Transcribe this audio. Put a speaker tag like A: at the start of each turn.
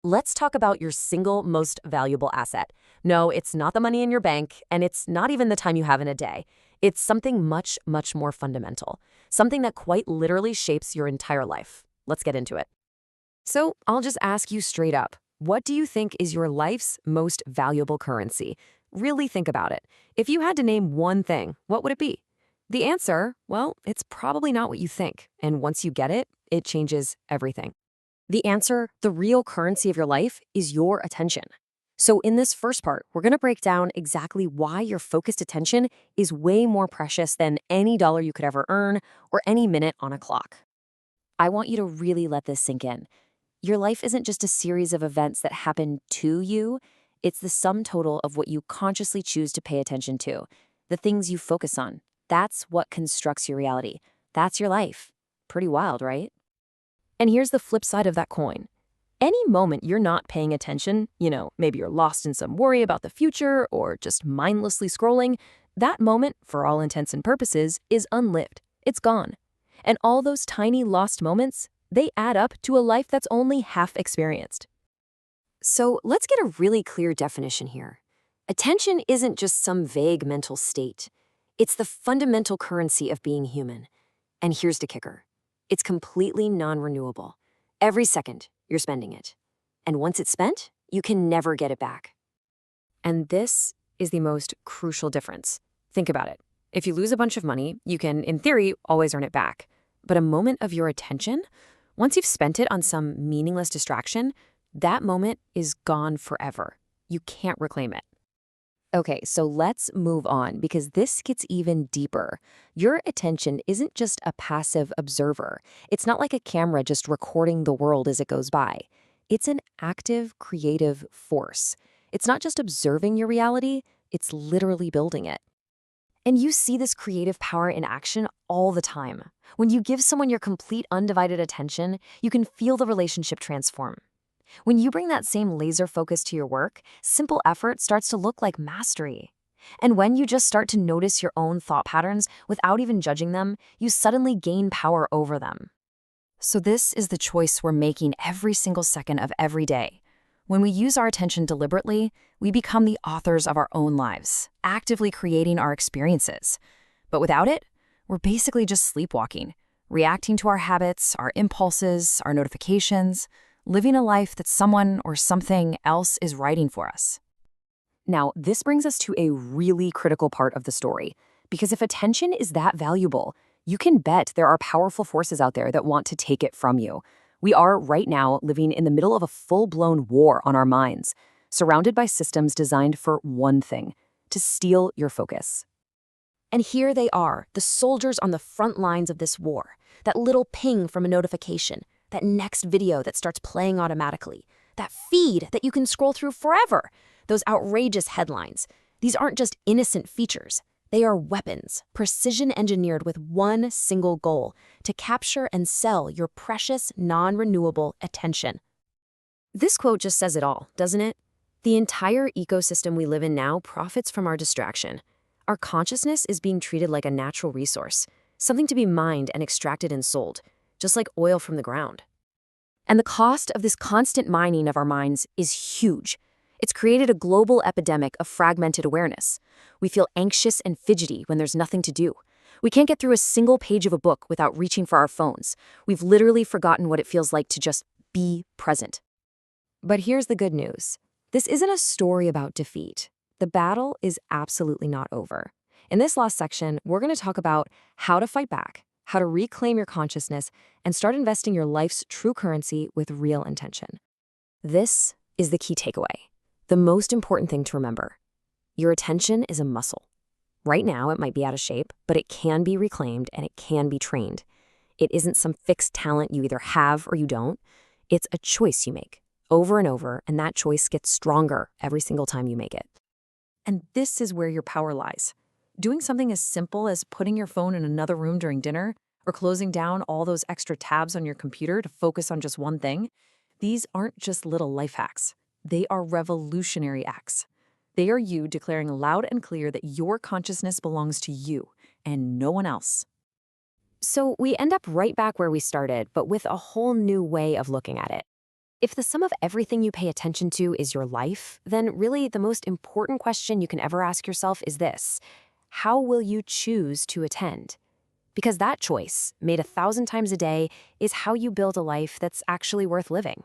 A: Let's talk about your single most valuable asset. No, it's not the money in your bank, and it's not even the time you have in a day. It's something much, much more fundamental, something that quite literally shapes your entire life. Let's get into it. So, I'll just ask you straight up, what do you think is your life's most valuable currency? Really think about it. If you had to name one thing, what would it be? The answer, well, it's probably not what you think, and once you get it, it changes everything. The answer, the real currency of your life, is your attention. So in this first part, we're going to break down exactly why your focused attention is way more precious than any dollar you could ever earn or any minute on a clock. I want you to really let this sink in. Your life isn't just a series of events that happen to you. It's the sum total of what you consciously choose to pay attention to, the things you focus on. That's what constructs your reality. That's your life. Pretty wild, right? And here's the flip side of that coin. Any moment you're not paying attention, maybe you're lost in some worry about the future or just mindlessly scrolling, that moment, for all intents and purposes, is unlived. It's gone. And all those tiny lost moments, they add up to a life that's only half experienced. So let's get a really clear definition here. Attention isn't just some vague mental state. It's the fundamental currency of being human. And here's the kicker. It's completely non-renewable. Every second, you're spending it. And once it's spent, you can never get it back. And this is the most crucial difference. Think about it. If you lose a bunch of money, you can, in theory, always earn it back. But a moment of your attention, once you've spent it on some meaningless distraction, that moment is gone forever. You can't reclaim it. Okay, so let's move on because this gets even deeper. Your attention isn't just a passive observer. It's not like a camera just recording the world as it goes by. It's an active, creative force. It's not just observing your reality, it's literally building it. And you see this creative power in action all the time. When you give someone your complete undivided attention, you can feel the relationship transform. When you bring that same laser focus to your work, simple effort starts to look like mastery. And when you just start to notice your own thought patterns without even judging them, you suddenly gain power over them. So this is the choice we're making every single second of every day. When we use our attention deliberately, we become the authors of our own lives, actively creating our experiences. But without it, we're basically just sleepwalking, reacting to our habits, our impulses, our notifications, living a life that someone or something else is writing for us. Now, this brings us to a really critical part of the story, because if attention is that valuable, you can bet there are powerful forces out there that want to take it from you. We are, right now, living in the middle of a full-blown war on our minds, surrounded by systems designed for one thing: to steal your focus. And here they are, the soldiers on the front lines of this war, that little ping from a notification, that next video that starts playing automatically, that feed that you can scroll through forever, those outrageous headlines. These aren't just innocent features. They are weapons, precision engineered with one single goal: to capture and sell your precious, non-renewable attention. This quote just says it all, doesn't it? The entire ecosystem we live in now profits from our distraction. Our consciousness is being treated like a natural resource, something to be mined and extracted and sold, just like oil from the ground. And the cost of this constant mining of our minds is huge. It's created a global epidemic of fragmented awareness. We feel anxious and fidgety when there's nothing to do. We can't get through a single page of a book without reaching for our phones. We've literally forgotten what it feels like to just be present. But here's the good news. This isn't a story about defeat. The battle is absolutely not over. In this last section, we're going to talk about how to fight back, how to reclaim your consciousness, and start investing your life's true currency with real intention. This is the key takeaway. The most important thing to remember. Your attention is a muscle. Right now, it might be out of shape, but it can be reclaimed and it can be trained. It isn't some fixed talent you either have or you don't. It's a choice you make over and over, and that choice gets stronger every single time you make it. And this is where your power lies. Doing something as simple as putting your phone in another room during dinner or closing down all those extra tabs on your computer to focus on just one thing, these aren't just little life hacks. They are revolutionary acts. They are you declaring loud and clear that your consciousness belongs to you and no one else. So we end up right back where we started, but with a whole new way of looking at it. If the sum of everything you pay attention to is your life, then really the most important question you can ever ask yourself is this: how will you choose to attend? Because that choice, made 1,000 times a day, is how you build a life that's actually worth living.